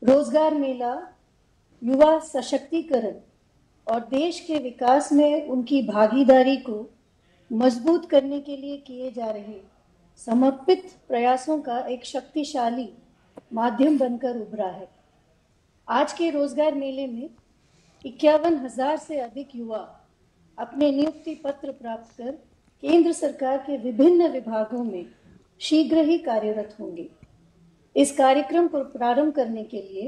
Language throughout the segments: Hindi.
रोजगार मेला युवा सशक्तिकरण और देश के विकास में उनकी भागीदारी को मजबूत करने के लिए किए जा रहे समर्पित प्रयासों का एक शक्तिशाली माध्यम बनकर उभरा है। आज के रोजगार मेले में 51,000 से अधिक युवा अपने नियुक्ति पत्र प्राप्त कर केंद्र सरकार के विभिन्न विभागों में शीघ्र ही कार्यरत होंगे। इस कार्यक्रम को प्रारंभ करने के लिए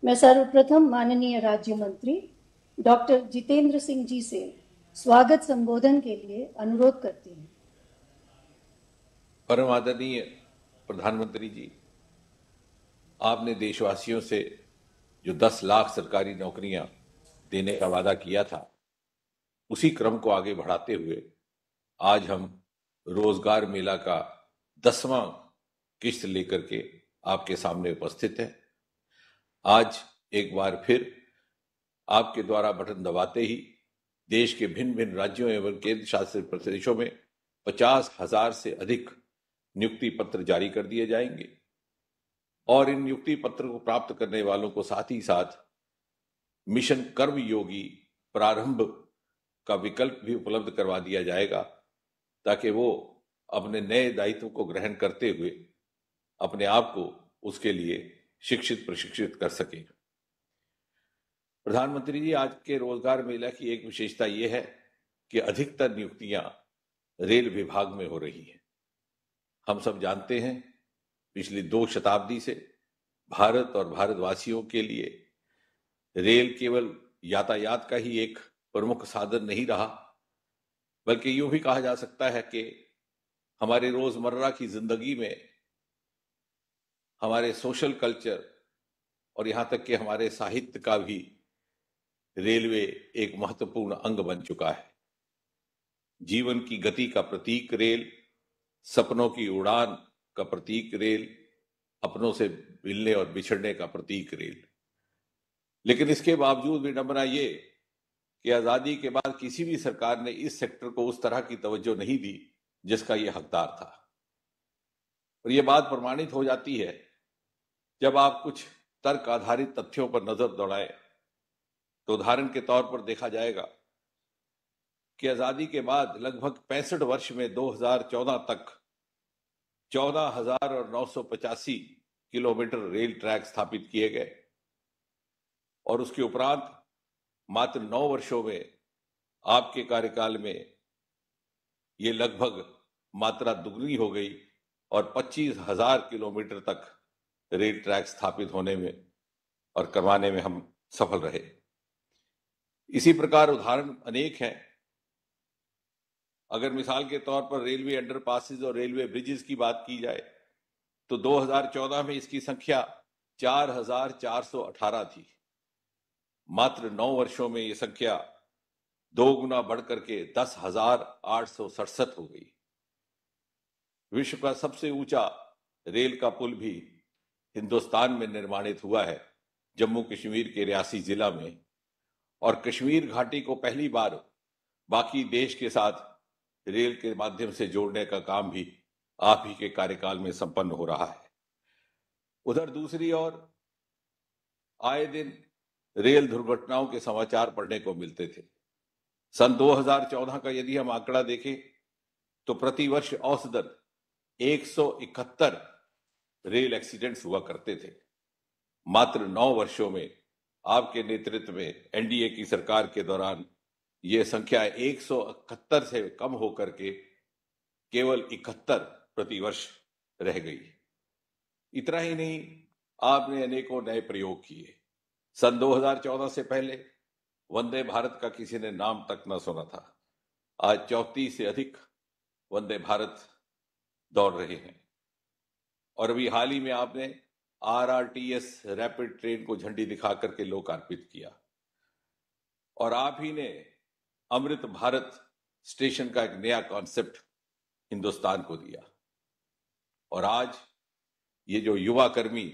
मैं सर्वप्रथम माननीय राज्य मंत्री डॉक्टर जितेंद्र सिंह जी से स्वागत संबोधन के लिए अनुरोध करती हूँ। परम आदरणीय प्रधानमंत्री जी, आपने देशवासियों से जो 10 लाख सरकारी नौकरियां देने का वादा किया था, उसी क्रम को आगे बढ़ाते हुए आज हम रोजगार मेला का 10वां किस्त लेकर के आपके सामने उपस्थित है। आज एक बार फिर आपके द्वारा बटन दबाते ही देश के भिन्न भिन्न राज्यों एवं केंद्र शासित प्रदेशों में 50,000 से अधिक नियुक्ति पत्र जारी कर दिए जाएंगे और इन नियुक्ति पत्र को प्राप्त करने वालों को साथ ही साथ मिशन कर्मयोगी प्रारंभ का विकल्प भी उपलब्ध करवा दिया जाएगा, ताकि वो अपने नए दायित्व को ग्रहण करते हुए अपने आप को उसके लिए शिक्षित प्रशिक्षित कर सके। प्रधानमंत्री जी, आज के रोजगार मेला की एक विशेषता यह है कि अधिकतर नियुक्तियां रेल विभाग में हो रही हैं। हम सब जानते हैं, पिछली 2 शताब्दी से भारत और भारतवासियों के लिए रेल केवल यातायात का ही एक प्रमुख साधन नहीं रहा, बल्कि यूं भी कहा जा सकता है कि हमारे रोजमर्रा की जिंदगी में हमारे सोशल कल्चर और यहां तक कि हमारे साहित्य का भी रेलवे एक महत्वपूर्ण अंग बन चुका है। जीवन की गति का प्रतीक रेल, सपनों की उड़ान का प्रतीक रेल, अपनों से मिलने और बिछड़ने का प्रतीक रेल। लेकिन इसके बावजूद विडंबना ये कि आजादी के बाद किसी भी सरकार ने इस सेक्टर को उस तरह की तवज्जो नहीं दी जिसका ये हकदार था। और ये बात प्रमाणित हो जाती है जब आप कुछ तर्क आधारित तथ्यों पर नजर दौड़ाएं। तो उदाहरण के तौर पर देखा जाएगा कि आजादी के बाद लगभग 65 वर्ष में 2014 तक 14,985 किलोमीटर रेल ट्रैक स्थापित किए गए और उसके उपरांत मात्र 9 वर्षों में आपके कार्यकाल में ये लगभग मात्रा दुगनी हो गई और 25,000 किलोमीटर तक रेल ट्रैक स्थापित होने में और करवाने में हम सफल रहे। इसी प्रकार उदाहरण अनेक हैं। अगर मिसाल के तौर पर रेलवे अंडरपासेस और रेलवे ब्रिजेस की बात की जाए तो 2014 में इसकी संख्या 4,418 थी। मात्र 9 वर्षों में यह संख्या 2 गुना बढ़कर के 10,867 हो गई। विश्व का सबसे ऊंचा रेल का पुल भी हिंदुस्तान में निर्माणित हुआ है, जम्मू कश्मीर के रियासी जिला में, और कश्मीर घाटी को पहली बार बाकी देश के साथ रेल के माध्यम से जोड़ने का काम भी आप ही के कार्यकाल में संपन्न हो रहा है। उधर दूसरी ओर आए दिन रेल दुर्घटनाओं के समाचार पढ़ने को मिलते थे। सन 2014 का यदि हम आंकड़ा देखें तो प्रतिवर्ष औसतन 171 रेल एक्सीडेंट्स हुआ करते थे। मात्र 9 वर्षों में आपके नेतृत्व में एनडीए की सरकार के दौरान यह संख्या 171 से कम होकर के केवल 71 प्रतिवर्ष रह गई। इतना ही नहीं, आपने अनेकों नए प्रयोग किए। सन 2014 से पहले वंदे भारत का किसी ने नाम तक न सुना था। आज 34 से अधिक वंदे भारत दौड़ रहे हैं और अभी हाल ही में आपने आरआरटीएस रैपिड ट्रेन को झंडी दिखा करके लोकार्पित किया और आप ही ने अमृत भारत स्टेशन का एक नया कॉन्सेप्ट हिंदुस्तान को दिया। और आज ये जो युवा कर्मी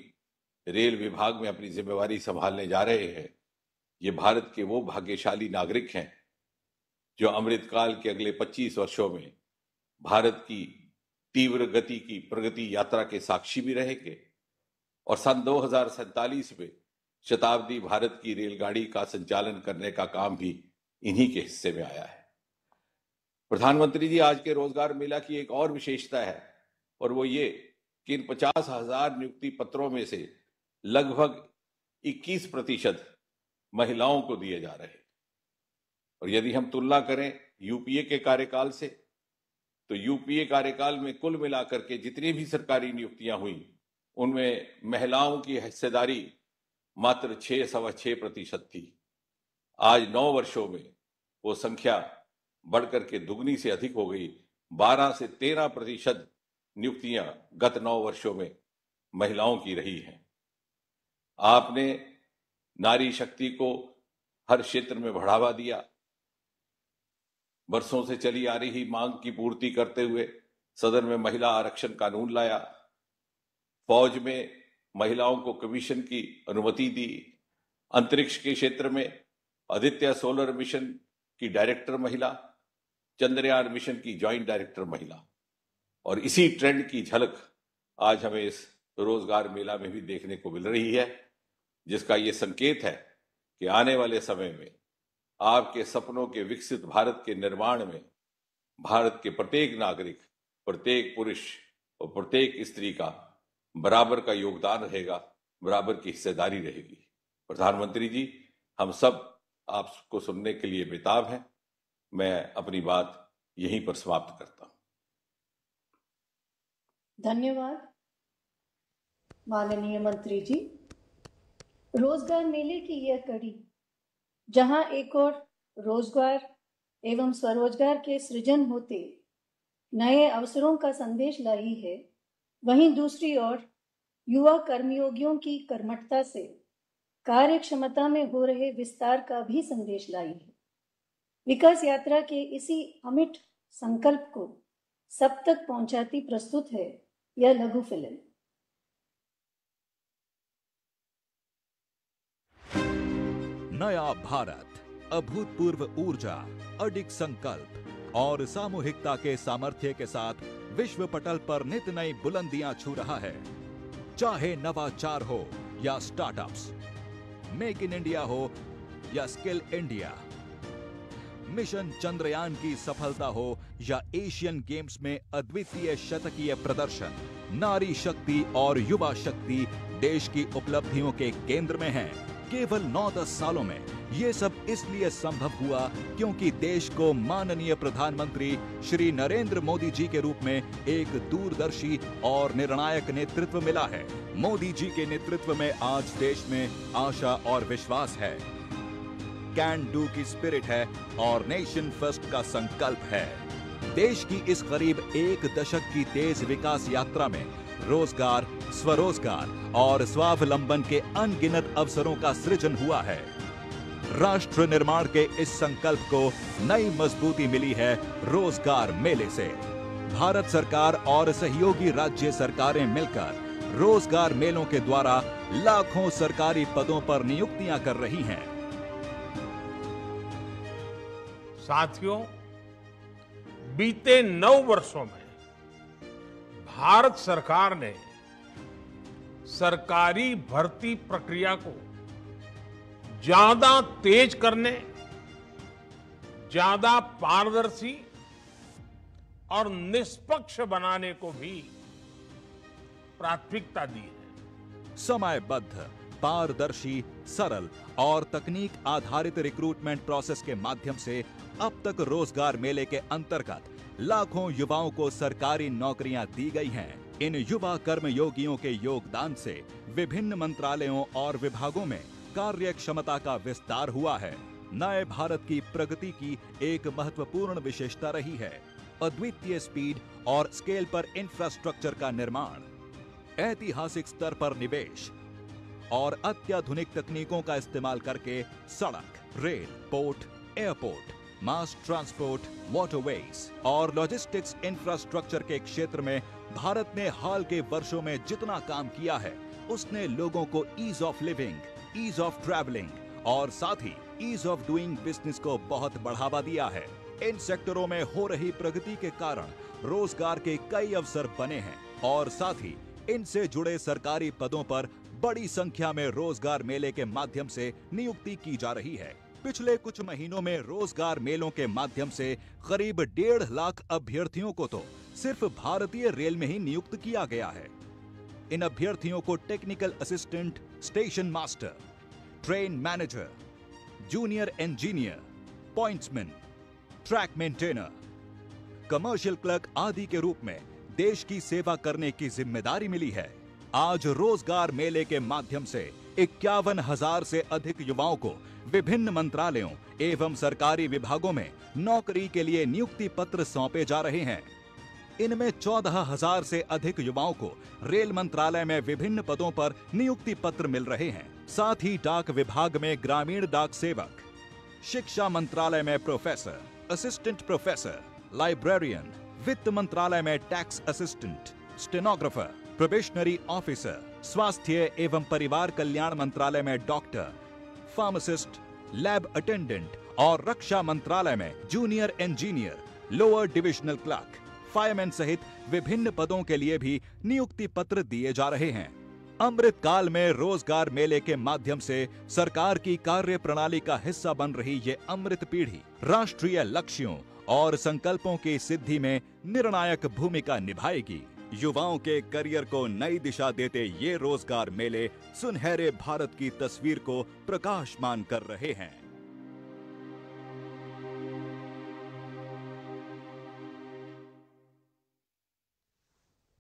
रेल विभाग में अपनी जिम्मेवारी संभालने जा रहे हैं, ये भारत के वो भाग्यशाली नागरिक हैं जो अमृतकाल के अगले 25 वर्षों में भारत की तीव्र गति की प्रगति यात्रा के साक्षी भी रहेंगे और सन 2047 में शताब्दी भारत की रेलगाड़ी का संचालन करने का काम भी इन्हीं के हिस्से में आया है। प्रधानमंत्री जी, आज के रोजगार मेला की एक और विशेषता है और वो ये कि इन 50,000 नियुक्ति पत्रों में से लगभग 21% महिलाओं को दिए जा रहे हैं। और यदि हम तुलना करें यूपीए के कार्यकाल से, तो यूपीए कार्यकाल में कुल मिलाकर के जितनी भी सरकारी नियुक्तियां हुई उनमें महिलाओं की हिस्सेदारी मात्र 6.6% थी। आज 9 वर्षों में वो संख्या बढ़कर के दुगनी से अधिक हो गई। 12 से 13% नियुक्तियां गत 9 वर्षों में महिलाओं की रही हैं। आपने नारी शक्ति को हर क्षेत्र में बढ़ावा दिया। वर्षों से चली आ रही मांग की पूर्ति करते हुए सदन में महिला आरक्षण कानून लाया। फौज में महिलाओं को कमीशन की अनुमति दी। अंतरिक्ष के क्षेत्र में आदित्य सोलर मिशन की डायरेक्टर महिला, चंद्रयान मिशन की ज्वाइंट डायरेक्टर महिला। और इसी ट्रेंड की झलक आज हमें इस रोजगार मेला में भी देखने को मिल रही है, जिसका ये संकेत है कि आने वाले समय में आपके सपनों के विकसित भारत के निर्माण में भारत के प्रत्येक नागरिक, प्रत्येक पुरुष और प्रत्येक स्त्री का बराबर का योगदान रहेगा, बराबर की हिस्सेदारी रहेगी। प्रधानमंत्री जी, हम सब आपको सुनने के लिए बेताब हैं। मैं अपनी बात यहीं पर समाप्त करता हूं। धन्यवाद माननीय मंत्री जी। रोजगार मेले की यह कड़ी, जहां एक और रोजगार एवं स्वरोजगार के सृजन होते नए अवसरों का संदेश लाई है, वहीं दूसरी ओर युवा कर्मयोगियों की कर्मठता से कार्य क्षमता में हो रहे विस्तार का भी संदेश लाई है। विकास यात्रा के इसी अमिट संकल्प को सब तक पहुंचाती प्रस्तुत है यह लघु फिल्म। नया भारत, अभूतपूर्व ऊर्जा, अडिग संकल्प और सामूहिकता के सामर्थ्य के साथ विश्व पटल पर नित नई बुलंदियां छू रहा है। चाहे नवाचार हो या स्टार्टअप्स, मेक इन इंडिया हो या स्किल इंडिया, मिशन चंद्रयान की सफलता हो या एशियन गेम्स में अद्वितीय शतकीय प्रदर्शन, नारी शक्ति और युवा शक्ति देश की उपलब्धियों के केंद्र में है। केवल 9-10 सालों में ये सब इसलिए संभव हुआ क्योंकि देश को माननीय प्रधानमंत्री श्री नरेंद्र मोदी जी के रूप में एक दूरदर्शी और निर्णायक नेतृत्व मिला है। मोदी जी के नेतृत्व में आज देश में आशा और विश्वास है, कैन डू की स्पिरिट है और नेशन फर्स्ट का संकल्प है। देश की इस करीब 1 दशक की तेज विकास यात्रा में रोजगार, स्वरोजगार और स्वावलंबन के अनगिनत अवसरों का सृजन हुआ है। राष्ट्र निर्माण के इस संकल्प को नई मजबूती मिली है रोजगार मेले से। भारत सरकार और सहयोगी राज्य सरकारें मिलकर रोजगार मेलों के द्वारा लाखों सरकारी पदों पर नियुक्तियां कर रही हैं। साथियों, बीते 9 वर्षों में भारत सरकार ने सरकारी भर्ती प्रक्रिया को ज्यादा तेज करने, ज्यादा पारदर्शी और निष्पक्ष बनाने को भी प्राथमिकता दी है। समयबद्ध, पारदर्शी, सरल और तकनीक आधारित रिक्रूटमेंट प्रोसेस के माध्यम से अब तक रोजगार मेले के अंतर्गत लाखों युवाओं को सरकारी नौकरियां दी गई हैं। इन युवा कर्मयोगियों के योगदान से विभिन्न मंत्रालयों और विभागों में कार्य क्षमता का विस्तार हुआ है। नए भारत की प्रगति की एक महत्वपूर्ण विशेषता रही है अद्वितीय स्पीड और स्केल पर इंफ्रास्ट्रक्चर का निर्माण, ऐतिहासिक स्तर पर निवेश और अत्याधुनिक तकनीकों का इस्तेमाल करके सड़क, rail, port, airport, mass transport, waterways और लॉजिस्टिक्स इंफ्रास्ट्रक्चर के क्षेत्र में भारत ने हाल के वर्षों में जितना काम किया है, उसने लोगों को ease of living, ease of travelling और साथ ही ईज ऑफ डूइंग बिजनेस को बहुत बढ़ावा दिया है। इन सेक्टरों में हो रही प्रगति के कारण रोजगार के कई अवसर बने हैं और साथ ही इनसे जुड़े सरकारी पदों पर बड़ी संख्या में रोजगार मेले के माध्यम से नियुक्ति की जा रही है। पिछले कुछ महीनों में रोजगार मेलों के माध्यम से करीब 1.5 लाख अभ्यर्थियों को तो सिर्फ भारतीय रेल में ही नियुक्त किया गया है। इन अभ्यर्थियों को technical assistant, station master, train manager, junior engineer, pointsman, track maintainer, commercial clerk आदि के रूप में देश की सेवा करने की जिम्मेदारी मिली है। आज रोजगार मेले के माध्यम से 51,000 से अधिक युवाओं को विभिन्न मंत्रालयों एवं सरकारी विभागों में नौकरी के लिए नियुक्ति पत्र सौंपे जा रहे हैं। इनमें 14,000 से अधिक युवाओं को रेल मंत्रालय में विभिन्न पदों पर नियुक्ति पत्र मिल रहे हैं। साथ ही डाक विभाग में ग्रामीण डाक सेवक, शिक्षा मंत्रालय में प्रोफेसर, असिस्टेंट प्रोफेसर, लाइब्रेरियन, वित्त मंत्रालय में tax assistant, stenographer, probationary officer, स्वास्थ्य एवं परिवार कल्याण मंत्रालय में डॉक्टर, फार्मासिस्ट, लैब अटेंडेंट और रक्षा मंत्रालय में junior engineer, lower divisional clerk, fireman सहित विभिन्न पदों के लिए भी नियुक्ति पत्र दिए जा रहे हैं। अमृत काल में रोजगार मेले के माध्यम से सरकार की कार्य प्रणाली का हिस्सा बन रही ये अमृत पीढ़ी राष्ट्रीय लक्ष्यों और संकल्पों की सिद्धि में निर्णायक भूमिका निभाएगी। युवाओं के करियर को नई दिशा देते ये रोजगार मेले सुनहरे भारत की तस्वीर को प्रकाशमान कर रहे हैं।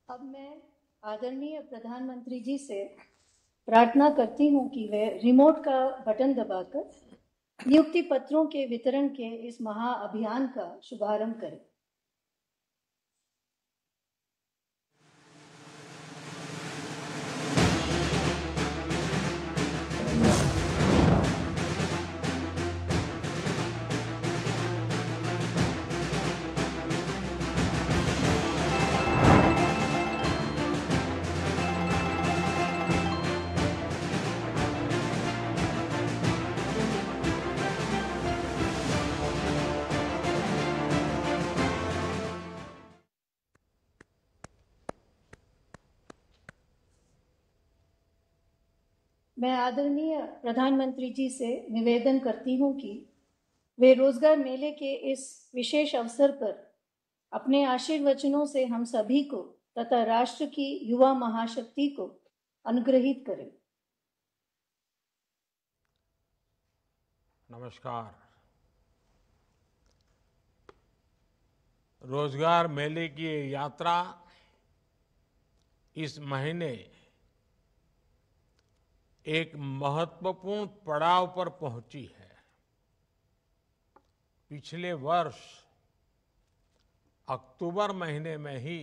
अब मैं आदरणीय प्रधानमंत्री जी से प्रार्थना करती हूं कि वे रिमोट का बटन दबाकर नियुक्ति पत्रों के वितरण के इस महाअभियान का शुभारंभ करें। मैं आदरणीय प्रधानमंत्री जी से निवेदन करती हूं कि वे रोजगार मेले के इस विशेष अवसर पर अपने आशीर्वचनों से हम सभी को तथा राष्ट्र की युवा महाशक्ति को अनुग्रहित करें। नमस्कार। रोजगार मेले की ये यात्रा इस महीने एक महत्वपूर्ण पड़ाव पर पहुंची है। पिछले वर्ष अक्टूबर महीने में ही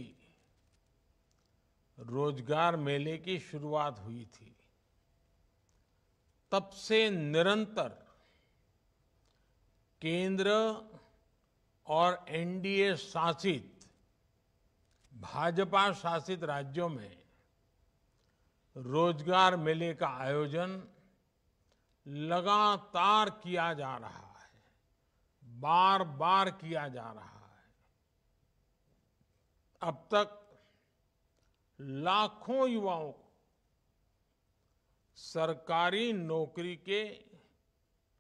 रोजगार मेले की शुरुआत हुई थी। तब से निरंतर केंद्र और एनडीए शासित भाजपा शासित राज्यों में रोजगार मेले का आयोजन लगातार किया जा रहा है, बार बार किया जा रहा है। अब तक लाखों युवाओं को सरकारी नौकरी के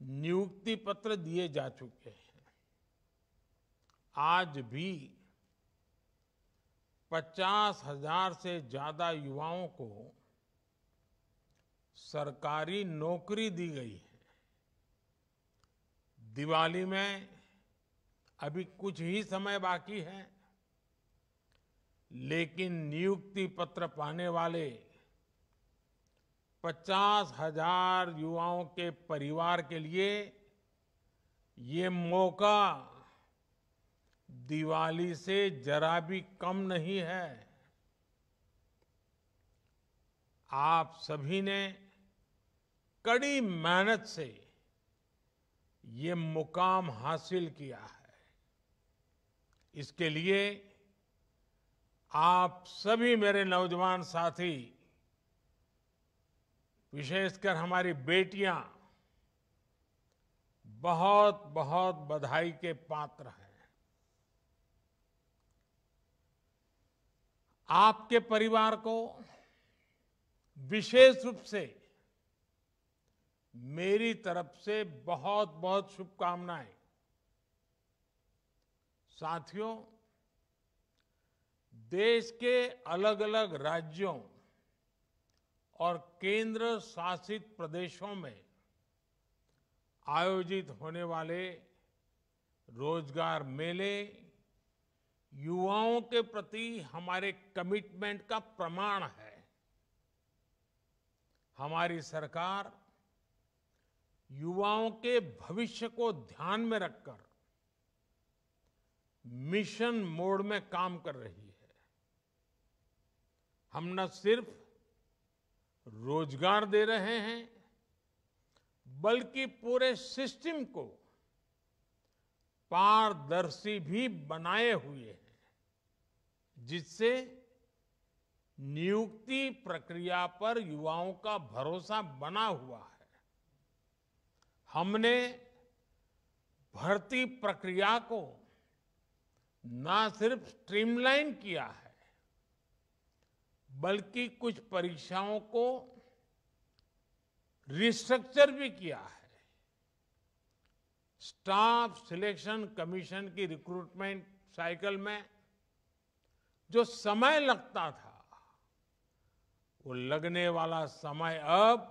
नियुक्ति पत्र दिए जा चुके हैं। आज भी 50,000 से ज्यादा युवाओं को सरकारी नौकरी दी गई है। दिवाली में अभी कुछ ही समय बाकी है, लेकिन नियुक्ति पत्र पाने वाले 50,000 युवाओं के परिवार के लिए ये मौका दिवाली से जरा भी कम नहीं है। आप सभी ने कड़ी मेहनत से ये मुकाम हासिल किया है। इसके लिए आप सभी मेरे नौजवान साथी, विशेषकर हमारी बेटियां, बहुत बहुत बधाई के पात्र हैं। आपके परिवार को विशेष रूप से मेरी तरफ से बहुत बहुत शुभकामनाएं। साथियों, देश के अलग अलग राज्यों और केंद्र शासित प्रदेशों में आयोजित होने वाले रोजगार मेले युवाओं के प्रति हमारे कमिटमेंट का प्रमाण है। हमारी सरकार युवाओं के भविष्य को ध्यान में रखकर मिशन मोड में काम कर रही है। हम न सिर्फ रोजगार दे रहे हैं, बल्कि पूरे सिस्टम को पारदर्शी भी बनाए हुए हैं, जिससे नियुक्ति प्रक्रिया पर युवाओं का भरोसा बना हुआ है। हमने भर्ती प्रक्रिया को न सिर्फ स्ट्रीमलाइन किया है, बल्कि कुछ परीक्षाओं को रिस्ट्रक्चर भी किया है। स्टाफ सिलेक्शन कमीशन की रिक्रूटमेंट साइकिल में जो समय लगता था, वो लगने वाला समय अब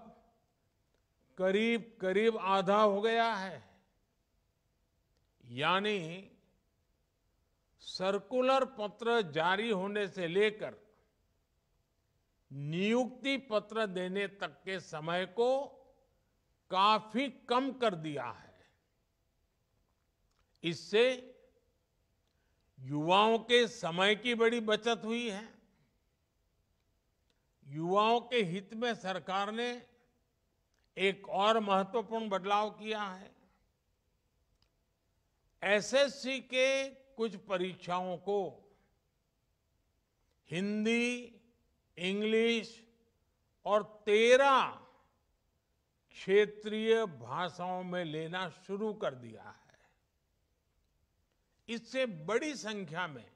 करीब करीब आधा हो गया है। यानी सर्कुलर पत्र जारी होने से लेकर नियुक्ति पत्र देने तक के समय को काफी कम कर दिया है। इससे युवाओं के समय की बड़ी बचत हुई है। युवाओं के हित में सरकार ने एक और महत्वपूर्ण बदलाव किया है। एसएससी के कुछ परीक्षाओं को हिंदी, इंग्लिश और 13 क्षेत्रीय भाषाओं में लेना शुरू कर दिया है। इससे बड़ी संख्या में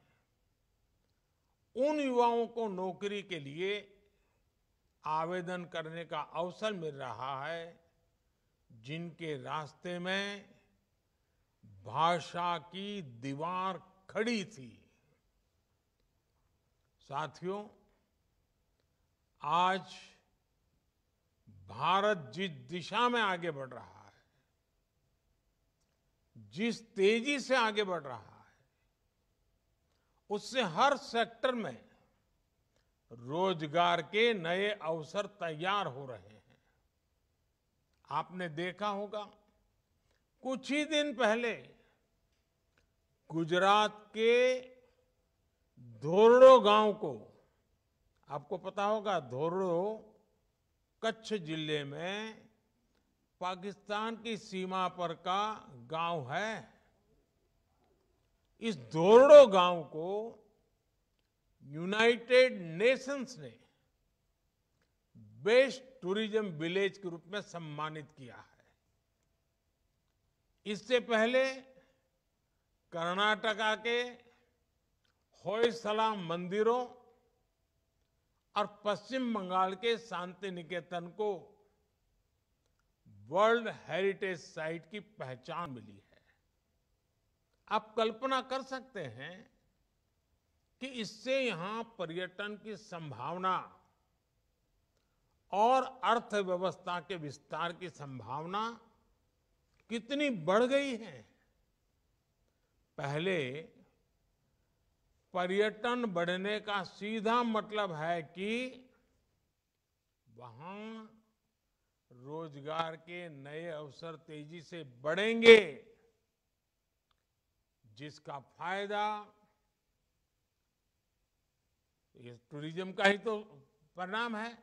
उन युवाओं को नौकरी के लिए आवेदन करने का अवसर मिल रहा है, जिनके रास्ते में भाषा की दीवार खड़ी थी। साथियों, आज भारत जिस दिशा में आगे बढ़ रहा है, जिस तेजी से आगे बढ़ रहा है, उससे हर सेक्टर में रोजगार के नए अवसर तैयार हो रहे हैं। आपने देखा होगा, कुछ ही दिन पहले गुजरात के धोरडो गांव को, आपको पता होगा धोरडो कच्छ जिले में पाकिस्तान की सीमा पर का गांव है। इस धोरडो गांव को यूनाइटेड नेशंस ने बेस्ट टूरिज्म विलेज के रूप में सम्मानित किया है। इससे पहले कर्नाटका के होयसला मंदिरों और पश्चिम बंगाल के शांति निकेतन को वर्ल्ड हेरिटेज साइट की पहचान मिली है। आप कल्पना कर सकते हैं कि इससे यहां पर्यटन की संभावना और अर्थव्यवस्था के विस्तार की संभावना कितनी बढ़ गई है। पहले पर्यटन बढ़ने का सीधा मतलब है कि वहां रोजगार के नए अवसर तेजी से बढ़ेंगे, जिसका फायदा ये टूरिज्म का ही तो परिणाम है,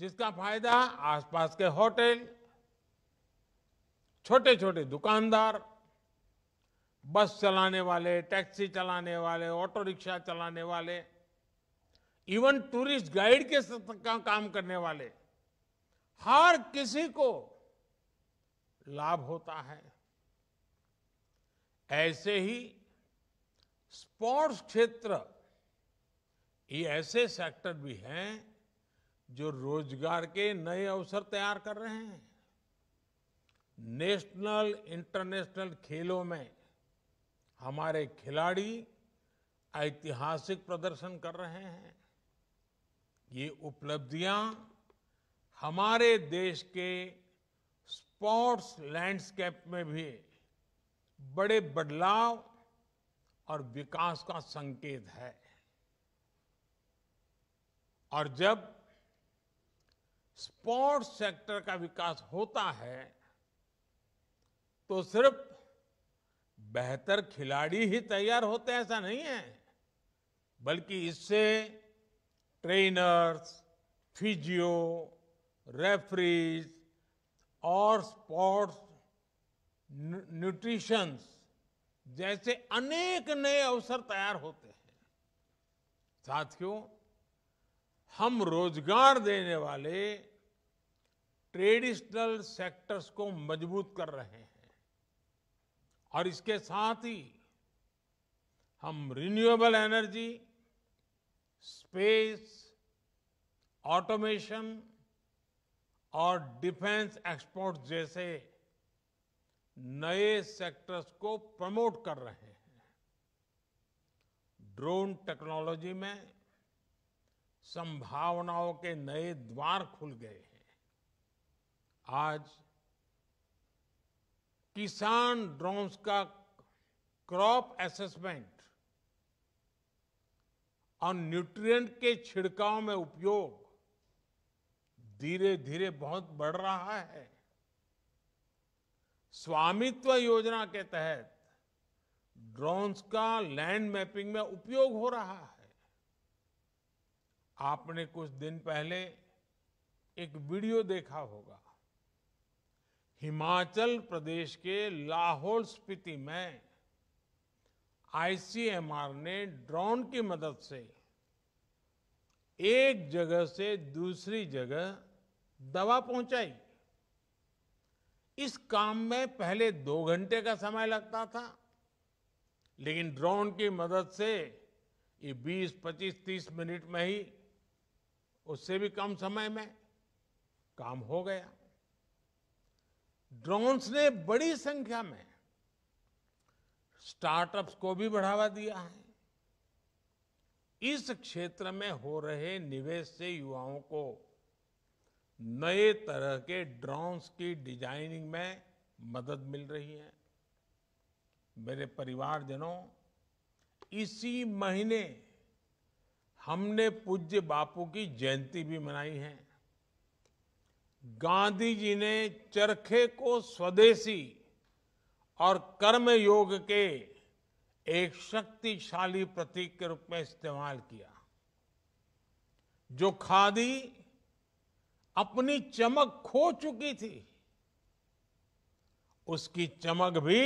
जिसका फायदा आसपास के होटल, छोटे छोटे दुकानदार, बस चलाने वाले, टैक्सी चलाने वाले, ऑटो रिक्शा चलाने वाले, इवन टूरिस्ट गाइड के काम करने वाले, हर किसी को लाभ होता है। ऐसे ही स्पोर्ट्स क्षेत्र, ये ऐसे सेक्टर भी हैं जो रोजगार के नए अवसर तैयार कर रहे हैं। नेशनल इंटरनेशनल खेलों में हमारे खिलाड़ी ऐतिहासिक प्रदर्शन कर रहे हैं। ये उपलब्धियां हमारे देश के स्पोर्ट्स लैंडस्केप में भी बड़े बदलाव और विकास का संकेत है। और जब स्पोर्ट्स सेक्टर का विकास होता है तो सिर्फ बेहतर खिलाड़ी ही तैयार होते हैं ऐसा नहीं है, बल्कि इससे ट्रेनर्स, फिजियो, रेफरीज और स्पोर्ट्स न्यूट्रिशंस जैसे अनेक नए अवसर तैयार होते हैं। साथियों, हम रोजगार देने वाले ट्रेडिशनल सेक्टर्स को मजबूत कर रहे हैं और इसके साथ ही हम रिन्यूएबल एनर्जी, स्पेस, ऑटोमेशन और डिफेंस एक्सपोर्ट जैसे नए सेक्टर्स को प्रमोट कर रहे हैं। ड्रोन टेक्नोलॉजी में संभावनाओं के नए द्वार खुल गए हैं। आज किसान ड्रोन्स का क्रॉप असेसमेंट और न्यूट्रिएंट के छिड़काव में उपयोग धीरे धीरे बहुत बढ़ रहा है। स्वामित्व योजना के तहत ड्रोन्स का लैंड मैपिंग में उपयोग हो रहा है। आपने कुछ दिन पहले एक वीडियो देखा होगा। हिमाचल प्रदेश के लाहौल स्पीति में आईसीएमआर ने ड्रोन की मदद से एक जगह से दूसरी जगह दवा पहुंचाई। इस काम में पहले 2 घंटे का समय लगता था, लेकिन ड्रोन की मदद से ये 20, 25, 30 मिनट में ही, उससे भी कम समय में काम हो गया। ड्रोन्स ने बड़ी संख्या में स्टार्टअप्स को भी बढ़ावा दिया है। इस क्षेत्र में हो रहे निवेश से युवाओं को नए तरह के ड्रोन्स की डिजाइनिंग में मदद मिल रही है। मेरे परिवारजनों, इसी महीने हमने पूज्य बापू की जयंती भी मनाई है। गांधी जी ने चरखे को स्वदेशी और कर्मयोग के एक शक्तिशाली प्रतीक के रूप में इस्तेमाल किया। जो खादी अपनी चमक खो चुकी थी, उसकी चमक भी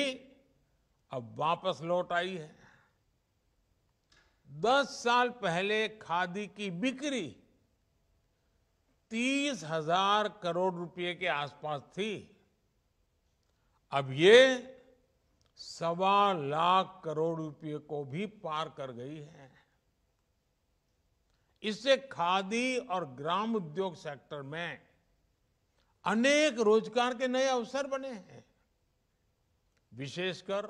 अब वापस लौट आई है। 10 साल पहले खादी की बिक्री 30,000 करोड़ रुपए के आसपास थी। अब ये 1.25 लाख करोड़ रुपए को भी पार कर गई है। इससे खादी और ग्राम उद्योग सेक्टर में अनेक रोजगार के नए अवसर बने हैं। विशेषकर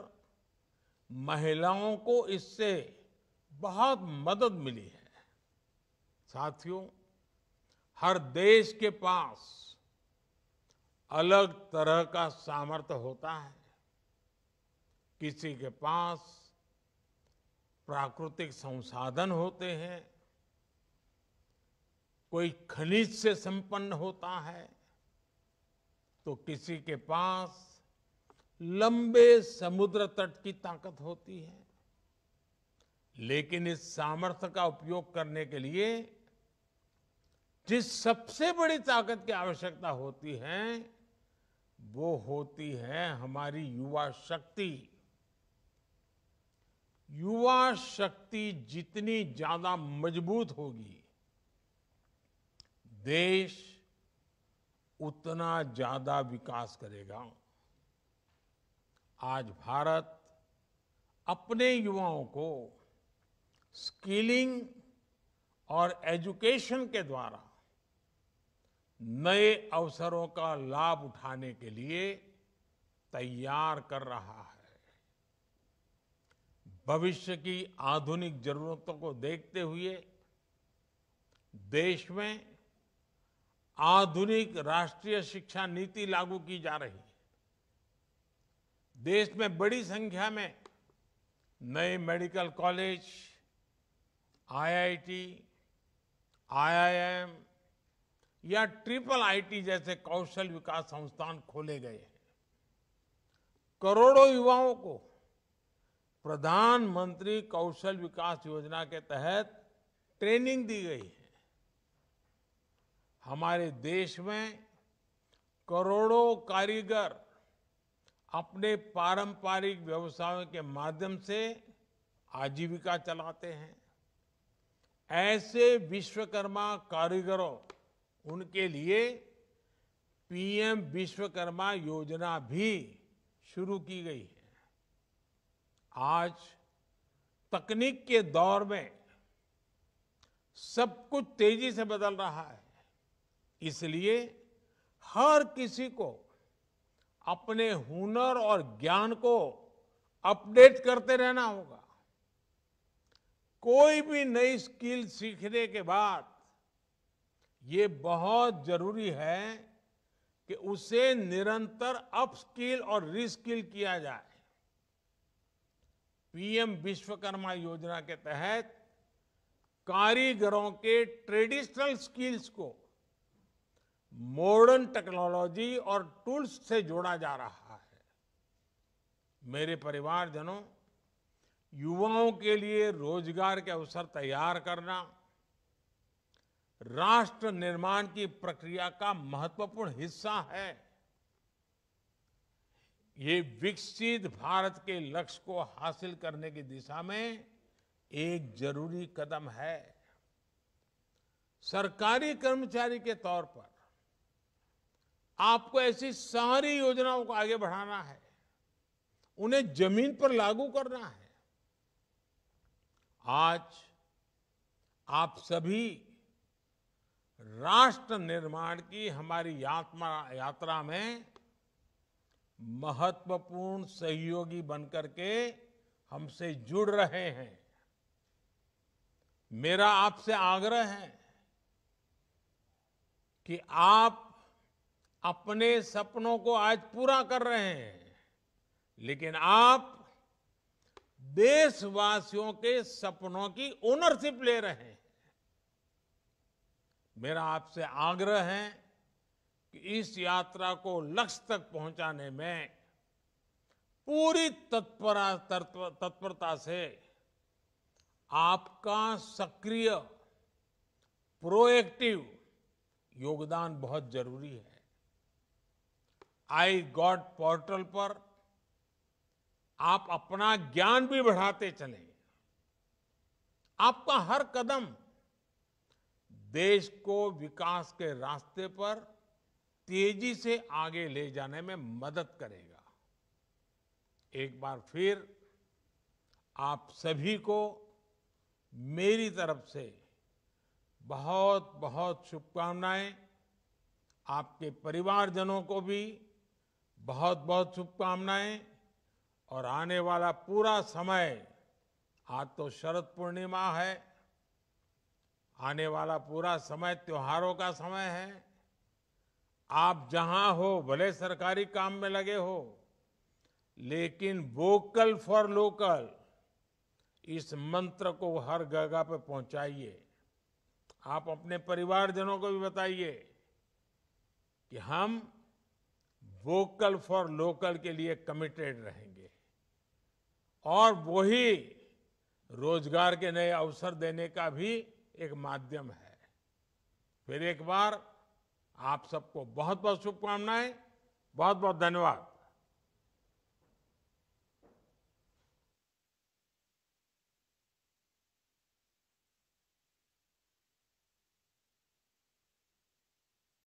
महिलाओं को इससे बहुत मदद मिली है। साथियों, हर देश के पास अलग तरह का सामर्थ्य होता है। किसी के पास प्राकृतिक संसाधन होते हैं, कोई खनिज से संपन्न होता है, तो किसी के पास लंबे समुद्र तट की ताकत होती है। लेकिन इस सामर्थ्य का उपयोग करने के लिए जिस सबसे बड़ी ताकत की आवश्यकता होती है, वो होती है हमारी युवा शक्ति। युवा शक्ति जितनी ज्यादा मजबूत होगी, देश उतना ज्यादा विकास करेगा। आज भारत अपने युवाओं को स्किलिंग और एजुकेशन के द्वारा नए अवसरों का लाभ उठाने के लिए तैयार कर रहा है। भविष्य की आधुनिक जरूरतों को देखते हुए देश में आधुनिक राष्ट्रीय शिक्षा नीति लागू की जा रही है। देश में बड़ी संख्या में नए मेडिकल कॉलेज, आईआईटी, आईआईएम या ट्रिपल आईटी जैसे कौशल विकास संस्थान खोले गए हैं। करोड़ों युवाओं को प्रधानमंत्री कौशल विकास योजना के तहत ट्रेनिंग दी गई है। हमारे देश में करोड़ों कारीगर अपने पारंपरिक व्यवसायों के माध्यम से आजीविका चलाते हैं। ऐसे विश्वकर्मा कारीगरों, उनके लिए पीएम विश्वकर्मा योजना भी शुरू की गई है। आज तकनीक के दौर में सब कुछ तेजी से बदल रहा है, इसलिए हर किसी को अपने हुनर और ज्ञान को अपडेट करते रहना होगा। कोई भी नई स्किल सीखने के बाद ये बहुत जरूरी है कि उसे निरंतर अपस्किल और रीस्किल किया जाए। पीएम विश्वकर्मा योजना के तहत कारीगरों के ट्रेडिशनल स्किल्स को मॉडर्न टेक्नोलॉजी और टूल्स से जोड़ा जा रहा है। मेरे परिवारजनों, युवाओं के लिए रोजगार के अवसर तैयार करना राष्ट्र निर्माण की प्रक्रिया का महत्वपूर्ण हिस्सा है। ये विकसित भारत के लक्ष्य को हासिल करने की दिशा में एक जरूरी कदम है। सरकारी कर्मचारी के तौर पर आपको ऐसी सारी योजनाओं को आगे बढ़ाना है, उन्हें जमीन पर लागू करना है। आज आप सभी राष्ट्र निर्माण की हमारी यात्रा में महत्वपूर्ण सहयोगी बनकर के हमसे जुड़ रहे हैं। मेरा आपसे आग्रह है कि आप अपने सपनों को आज पूरा कर रहे हैं, लेकिन आप देशवासियों के सपनों की ओनरशिप ले रहे हैं। मेरा आपसे आग्रह है कि इस यात्रा को लक्ष्य तक पहुंचाने में पूरी तत्परता से आपका सक्रिय, प्रोएक्टिव योगदान बहुत जरूरी है। आई गॉट पोर्टल पर आप अपना ज्ञान भी बढ़ाते चलें। आपका हर कदम देश को विकास के रास्ते पर तेजी से आगे ले जाने में मदद करेगा। एक बार फिर आप सभी को मेरी तरफ से बहुत बहुत शुभकामनाएं। आपके परिवारजनों को भी बहुत बहुत शुभकामनाएं। और आने वाला पूरा समय, आज तो शरद पूर्णिमा है, आने वाला पूरा समय त्योहारों का समय है। आप जहां हो, भले सरकारी काम में लगे हो, लेकिन वोकल फॉर लोकल इस मंत्र को हर जगह पे पहुंचाइए। आप अपने परिवारजनों को भी बताइए कि हम वोकल फॉर लोकल के लिए कमिटेड रहेंगे और वही रोजगार के नए अवसर देने का भी एक माध्यम है। फिर एक बार आप सबको बहुत बहुत शुभकामनाएं, बहुत बहुत धन्यवाद।